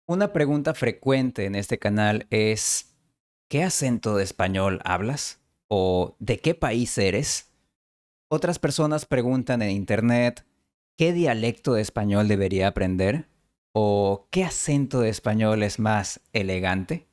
Una pregunta frecuente en este canal es, ¿qué acento de español hablas? ¿O de qué país eres? Otras personas preguntan en internet, ¿qué dialecto de español debería aprender? ¿O qué acento de español es más elegante?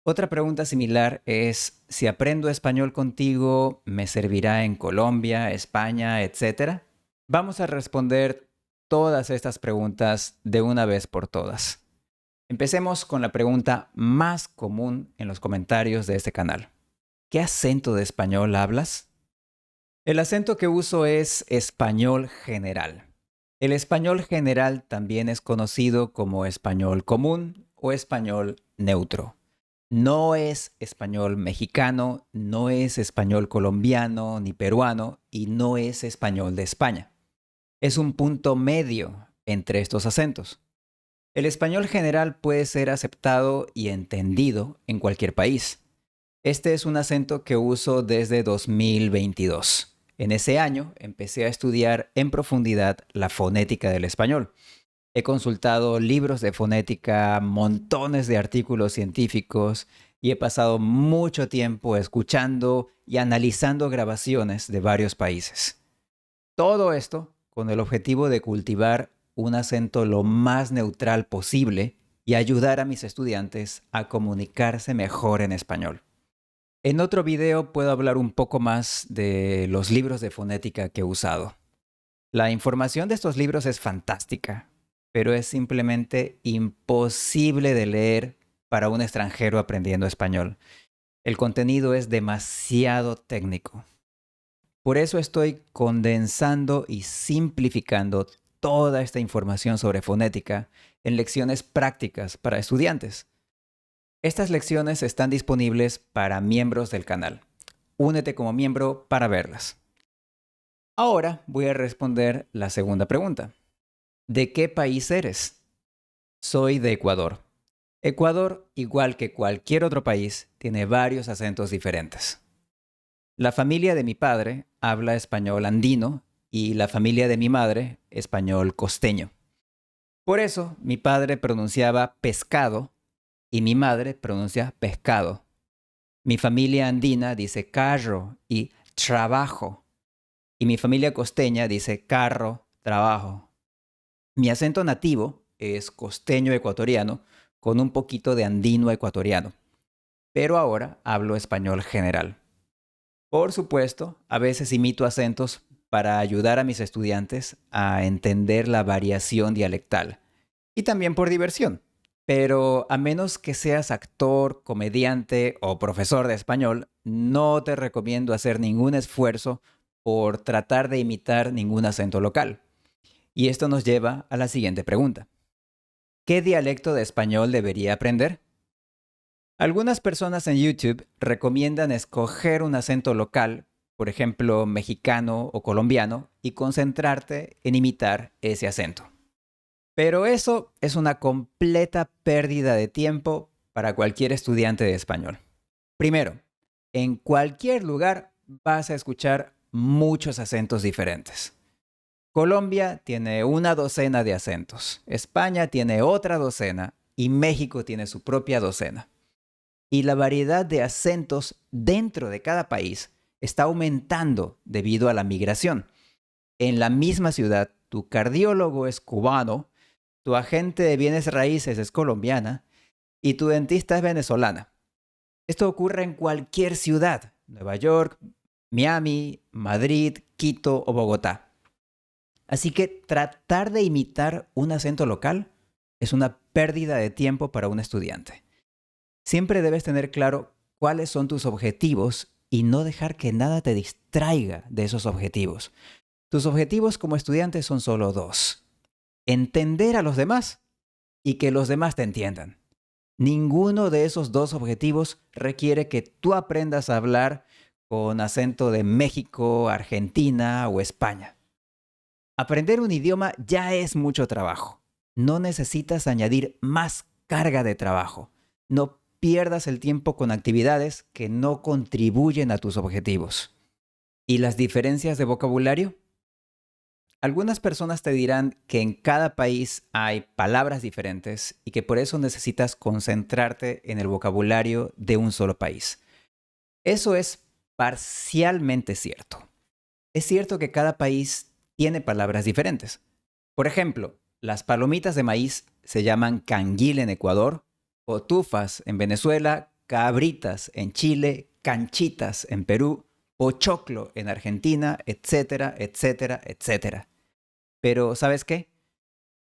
Otra pregunta similar es, si aprendo español contigo, ¿me servirá en Colombia, España, etcétera? Vamos a responder todas estas preguntas de una vez por todas. Empecemos con la pregunta más común en los comentarios de este canal. ¿Qué acento de español hablas? El acento que uso es español general. El español general también es conocido como español común o español neutro. No es español mexicano, no es español colombiano ni peruano y no es español de España. Es un punto medio entre estos acentos. El español general puede ser aceptado y entendido en cualquier país. Este es un acento que uso desde 2022. En ese año empecé a estudiar en profundidad la fonética del español. He consultado libros de fonética, montones de artículos científicos y he pasado mucho tiempo escuchando y analizando grabaciones de varios países. Todo esto con el objetivo de cultivar un acento lo más neutral posible y ayudar a mis estudiantes a comunicarse mejor en español. En otro video puedo hablar un poco más de los libros de fonética que he usado. La información de estos libros es fantástica, pero es simplemente imposible de leer para un extranjero aprendiendo español. El contenido es demasiado técnico. Por eso estoy condensando y simplificando toda esta información sobre fonética en lecciones prácticas para estudiantes. Estas lecciones están disponibles para miembros del canal. Únete como miembro para verlas. Ahora voy a responder la segunda pregunta. ¿De qué país eres? Soy de Ecuador. Ecuador, igual que cualquier otro país, tiene varios acentos diferentes. La familia de mi padre habla español andino y la familia de mi madre español costeño. Por eso mi padre pronunciaba pescado y mi madre pronuncia pescado. Mi familia andina dice carro y trabajo y mi familia costeña dice carro, trabajo. Mi acento nativo es costeño ecuatoriano con un poquito de andino ecuatoriano, pero ahora hablo español general. Por supuesto, a veces imito acentos para ayudar a mis estudiantes a entender la variación dialectal y también por diversión. Pero a menos que seas actor, comediante o profesor de español, no te recomiendo hacer ningún esfuerzo por tratar de imitar ningún acento local. Y esto nos lleva a la siguiente pregunta. ¿Qué dialecto de español debería aprender? Algunas personas en YouTube recomiendan escoger un acento local, por ejemplo mexicano o colombiano, y concentrarte en imitar ese acento. Pero eso es una completa pérdida de tiempo para cualquier estudiante de español. Primero, en cualquier lugar vas a escuchar muchos acentos diferentes. Colombia tiene una docena de acentos, España tiene otra docena y México tiene su propia docena. Y la variedad de acentos dentro de cada país está aumentando debido a la migración. En la misma ciudad, tu cardiólogo es cubano, tu agente de bienes raíces es colombiana y tu dentista es venezolana. Esto ocurre en cualquier ciudad, Nueva York, Miami, Madrid, Quito o Bogotá. Así que tratar de imitar un acento local es una pérdida de tiempo para un estudiante. Siempre debes tener claro cuáles son tus objetivos y no dejar que nada te distraiga de esos objetivos. Tus objetivos como estudiante son solo dos. Entender a los demás y que los demás te entiendan. Ninguno de esos dos objetivos requiere que tú aprendas a hablar con acento de México, Argentina o España. Aprender un idioma ya es mucho trabajo. No necesitas añadir más carga de trabajo. No pierdas el tiempo con actividades que no contribuyen a tus objetivos. ¿Y las diferencias de vocabulario? Algunas personas te dirán que en cada país hay palabras diferentes y que por eso necesitas concentrarte en el vocabulario de un solo país. Eso es parcialmente cierto. Es cierto que cada país tiene palabras diferentes. Por ejemplo, las palomitas de maíz se llaman canguil en Ecuador, cotufas en Venezuela, cabritas en Chile, canchitas en Perú, pochoclo en Argentina, etcétera, etcétera, etcétera. Pero ¿sabes qué?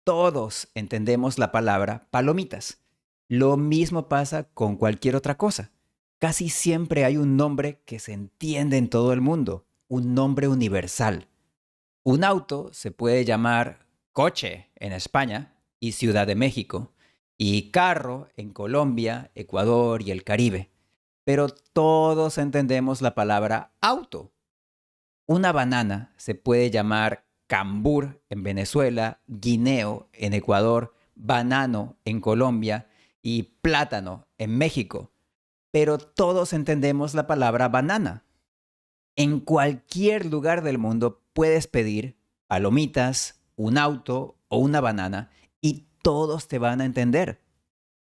Todos entendemos la palabra palomitas. Lo mismo pasa con cualquier otra cosa. Casi siempre hay un nombre que se entiende en todo el mundo, un nombre universal. Un auto se puede llamar coche en España y Ciudad de México, y carro en Colombia, Ecuador y el Caribe. Pero todos entendemos la palabra auto. Una banana se puede llamar cambur en Venezuela, guineo en Ecuador, banano en Colombia y plátano en México. Pero todos entendemos la palabra banana. En cualquier lugar del mundo puedes pedir palomitas, un auto o una banana y todos te van a entender.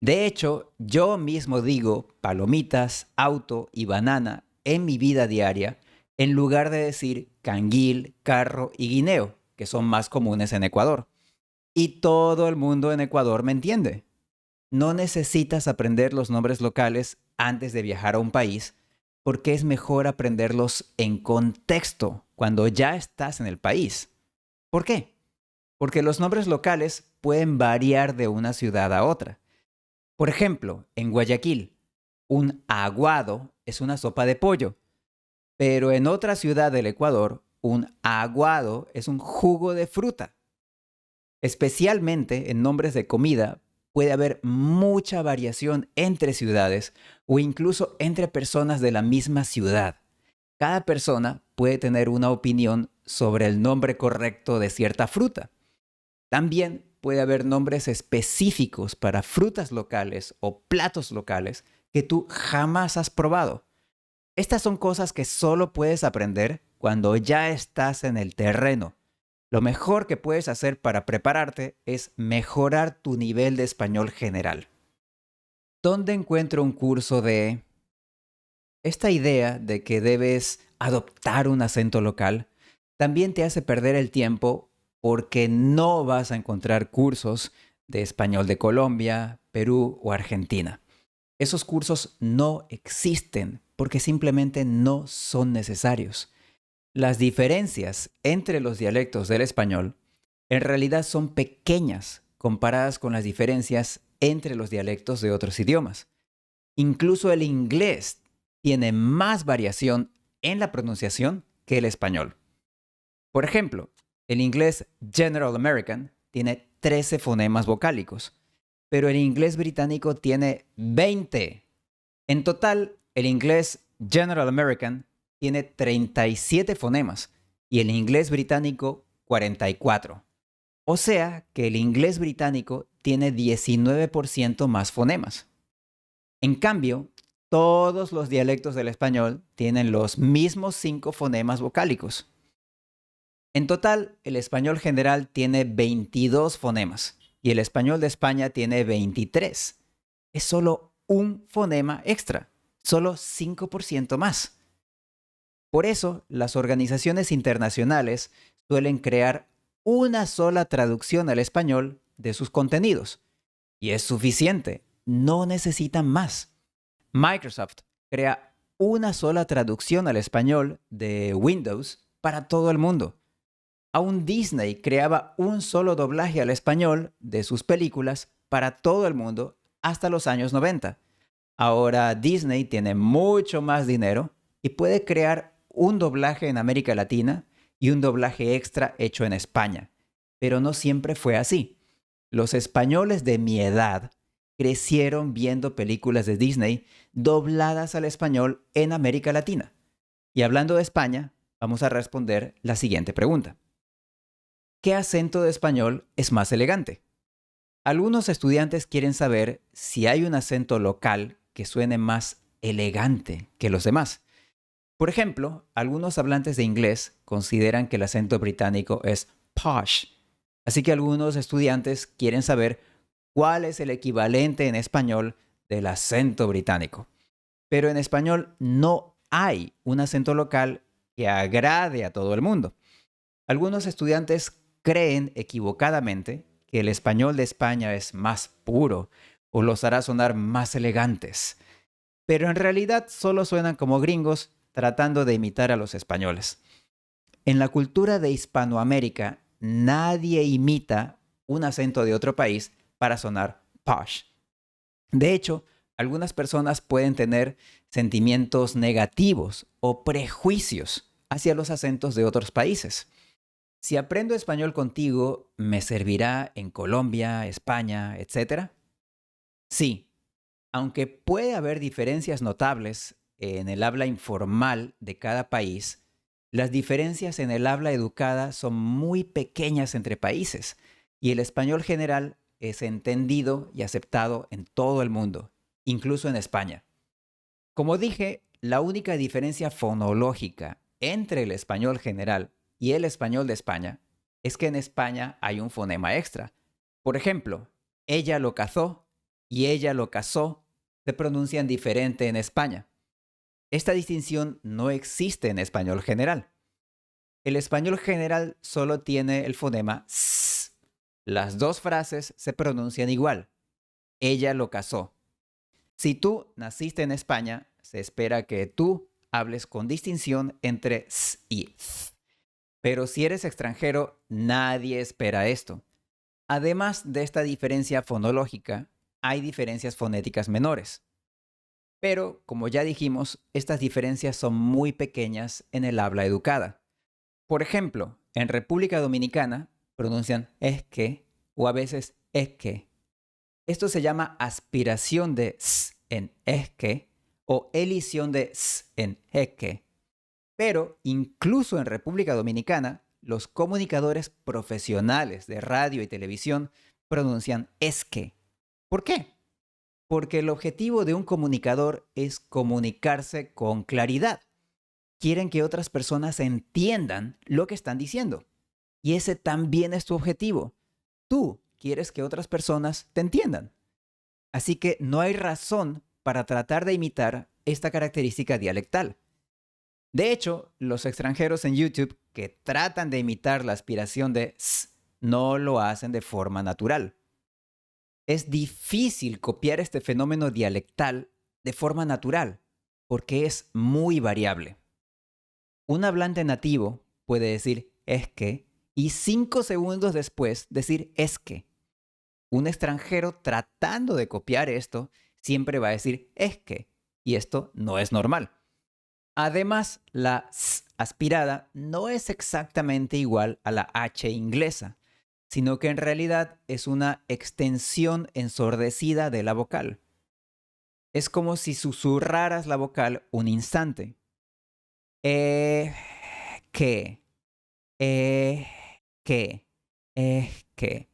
De hecho, yo mismo digo palomitas, auto y banana en mi vida diaria en lugar de decir canguil, carro y guineo, que son más comunes en Ecuador. Y todo el mundo en Ecuador me entiende. No necesitas aprender los nombres locales antes de viajar a un país porque es mejor aprenderlos en contexto cuando ya estás en el país. ¿Por qué? Porque los nombres locales pueden variar de una ciudad a otra. Por ejemplo, en Guayaquil, un aguado es una sopa de pollo, pero en otra ciudad del Ecuador, un aguado es un jugo de fruta. Especialmente en nombres de comida, puede haber mucha variación entre ciudades o incluso entre personas de la misma ciudad. Cada persona puede tener una opinión sobre el nombre correcto de cierta fruta. También puede haber nombres específicos para frutas locales o platos locales que tú jamás has probado. Estas son cosas que solo puedes aprender cuando ya estás en el terreno. Lo mejor que puedes hacer para prepararte es mejorar tu nivel de español general. ¿Dónde encuentro un curso de esta idea de que debes adoptar un acento local? También te hace perder el tiempo porque no vas a encontrar cursos de español de Colombia, Perú o Argentina. Esos cursos no existen porque simplemente no son necesarios. Las diferencias entre los dialectos del español en realidad son pequeñas comparadas con las diferencias entre los dialectos de otros idiomas. Incluso el inglés tiene más variación en la pronunciación que el español. Por ejemplo, el inglés General American tiene 13 fonemas vocálicos, pero el inglés británico tiene 20. En total, el inglés General American tiene 37 fonemas y el inglés británico 44. O sea que el inglés británico tiene 19% más fonemas. En cambio, todos los dialectos del español tienen los mismos 5 fonemas vocálicos. En total, el español general tiene 22 fonemas y el español de España tiene 23. Es solo un fonema extra, solo 5% más. Por eso, las organizaciones internacionales suelen crear una sola traducción al español de sus contenidos. Y es suficiente, no necesitan más. Microsoft crea una sola traducción al español de Windows para todo el mundo. Aún Disney creaba un solo doblaje al español de sus películas para todo el mundo hasta los años 90. Ahora Disney tiene mucho más dinero y puede crear un doblaje en América Latina y un doblaje extra hecho en España. Pero no siempre fue así. Los españoles de mi edad crecieron viendo películas de Disney dobladas al español en América Latina. Y hablando de España, vamos a responder la siguiente pregunta. ¿Qué acento de español es más elegante? Algunos estudiantes quieren saber si hay un acento local que suene más elegante que los demás. Por ejemplo, algunos hablantes de inglés consideran que el acento británico es posh. Así que algunos estudiantes quieren saber cuál es el equivalente en español del acento británico. Pero en español no hay un acento local que agrade a todo el mundo. Algunos estudiantes creen equivocadamente que el español de España es más puro o los hará sonar más elegantes, pero en realidad solo suenan como gringos tratando de imitar a los españoles. En la cultura de Hispanoamérica, nadie imita un acento de otro país para sonar posh. De hecho, algunas personas pueden tener sentimientos negativos o prejuicios hacia los acentos de otros países. Si aprendo español contigo, ¿me servirá en Colombia, España, etcétera? Sí, aunque puede haber diferencias notables en el habla informal de cada país, las diferencias en el habla educada son muy pequeñas entre países y el español general es entendido y aceptado en todo el mundo, incluso en España. Como dije, la única diferencia fonológica entre el español general y el español de España es que en España hay un fonema extra. Por ejemplo, ella lo cazó y ella lo casó se pronuncian diferente en España. Esta distinción no existe en español general. El español general solo tiene el fonema s. Las dos frases se pronuncian igual. Ella lo casó. Si tú naciste en España, se espera que tú hables con distinción entre s y th. Pero si eres extranjero, nadie espera esto. Además de esta diferencia fonológica, hay diferencias fonéticas menores. Pero, como ya dijimos, estas diferencias son muy pequeñas en el habla educada. Por ejemplo, en República Dominicana pronuncian es que o a veces es que. Esto se llama aspiración de s en es que o elisión de s en es que. Pero incluso en República Dominicana, los comunicadores profesionales de radio y televisión pronuncian es que. ¿Por qué? Porque el objetivo de un comunicador es comunicarse con claridad. Quieren que otras personas entiendan lo que están diciendo. Y ese también es tu objetivo. Tú quieres que otras personas te entiendan. Así que no hay razón para tratar de imitar esta característica dialectal. De hecho, los extranjeros en YouTube que tratan de imitar la aspiración de s no lo hacen de forma natural. Es difícil copiar este fenómeno dialectal de forma natural porque es muy variable. Un hablante nativo puede decir es que y 5 segundos después decir es que. Un extranjero tratando de copiar esto siempre va a decir es que, y esto no es normal. Además, la s aspirada no es exactamente igual a la h inglesa, sino que en realidad es una extensión ensordecida de la vocal. Es como si susurraras la vocal un instante. Eh, que, eh, que, que.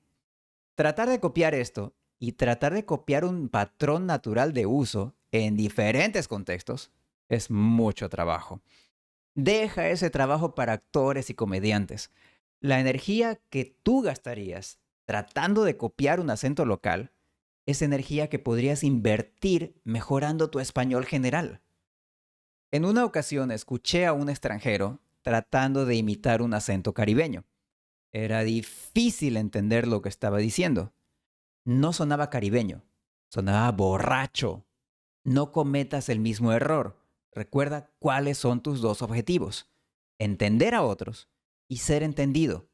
Tratar de copiar esto y tratar de copiar un patrón natural de uso en diferentes contextos es mucho trabajo. Deja ese trabajo para actores y comediantes. La energía que tú gastarías tratando de copiar un acento local es energía que podrías invertir mejorando tu español general. En una ocasión escuché a un extranjero tratando de imitar un acento caribeño. Era difícil entender lo que estaba diciendo. No sonaba caribeño, sonaba borracho. No cometas el mismo error. Recuerda cuáles son tus dos objetivos: entender a otros y ser entendido.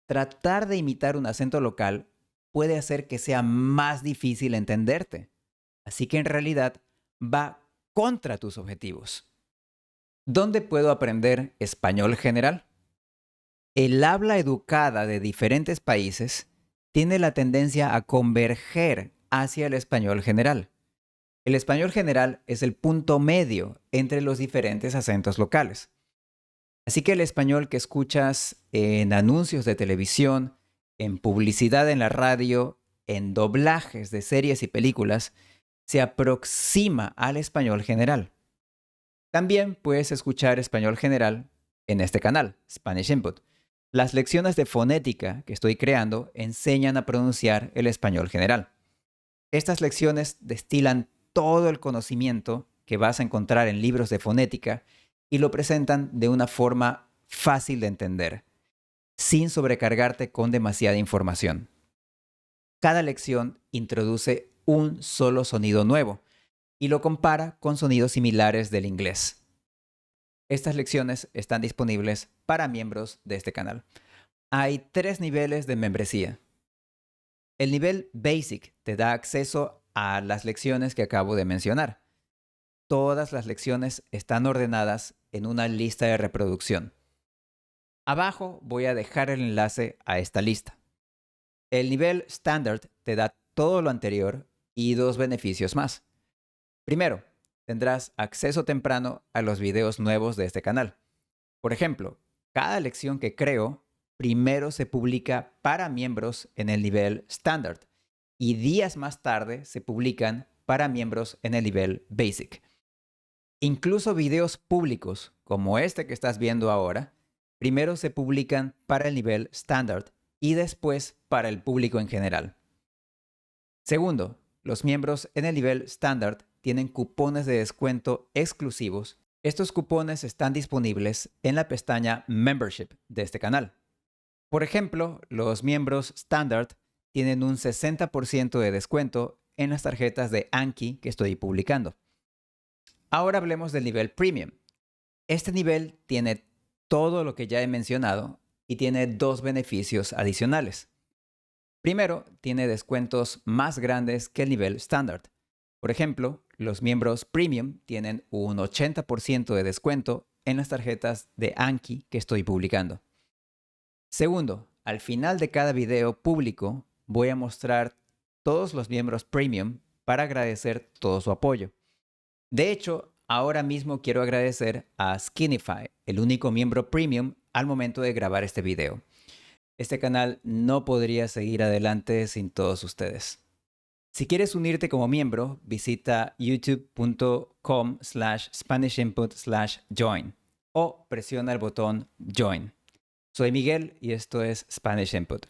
Tratar de imitar un acento local puede hacer que sea más difícil entenderte. Así que en realidad va contra tus objetivos. ¿Dónde puedo aprender español general? El habla educada de diferentes países tiene la tendencia a converger hacia el español general. El español general es el punto medio entre los diferentes acentos locales. Así que el español que escuchas en anuncios de televisión, en publicidad en la radio, en doblajes de series y películas, se aproxima al español general. También puedes escuchar español general en este canal, Spanish Input. Las lecciones de fonética que estoy creando enseñan a pronunciar el español general. Estas lecciones destilan todo el conocimiento que vas a encontrar en libros de fonética y lo presentan de una forma fácil de entender, sin sobrecargarte con demasiada información. Cada lección introduce un solo sonido nuevo y lo compara con sonidos similares del inglés. Estas lecciones están disponibles para miembros de este canal. Hay 3 niveles de membresía. El nivel Basic te da acceso a las lecciones que acabo de mencionar. Todas las lecciones están ordenadas en una lista de reproducción. Abajo voy a dejar el enlace a esta lista. El nivel Standard te da todo lo anterior y 2 beneficios más. Primero, tendrás acceso temprano a los videos nuevos de este canal. Por ejemplo, cada lección que creo primero se publica para miembros en el nivel Standard y días más tarde se publican para miembros en el nivel Basic. Incluso videos públicos, como este que estás viendo ahora, primero se publican para el nivel Standard y después para el público en general. Segundo, los miembros en el nivel Standard tienen cupones de descuento exclusivos. Estos cupones están disponibles en la pestaña Membership de este canal. Por ejemplo, los miembros Standard tienen un 60% de descuento en las tarjetas de Anki que estoy publicando. Ahora hablemos del nivel Premium. Este nivel tiene todo lo que ya he mencionado y tiene 2 beneficios adicionales. Primero, tiene descuentos más grandes que el nivel Standard. Por ejemplo, los miembros Premium tienen un 80% de descuento en las tarjetas de Anki que estoy publicando. Segundo, al final de cada video público voy a mostrar todos los miembros Premium para agradecer todo su apoyo. De hecho, ahora mismo quiero agradecer a Skinify, el único miembro Premium al momento de grabar este video. Este canal no podría seguir adelante sin todos ustedes. Si quieres unirte como miembro, visita youtube.com/SpanishInput/join o presiona el botón Join. Soy Miguel y esto es Spanish Input.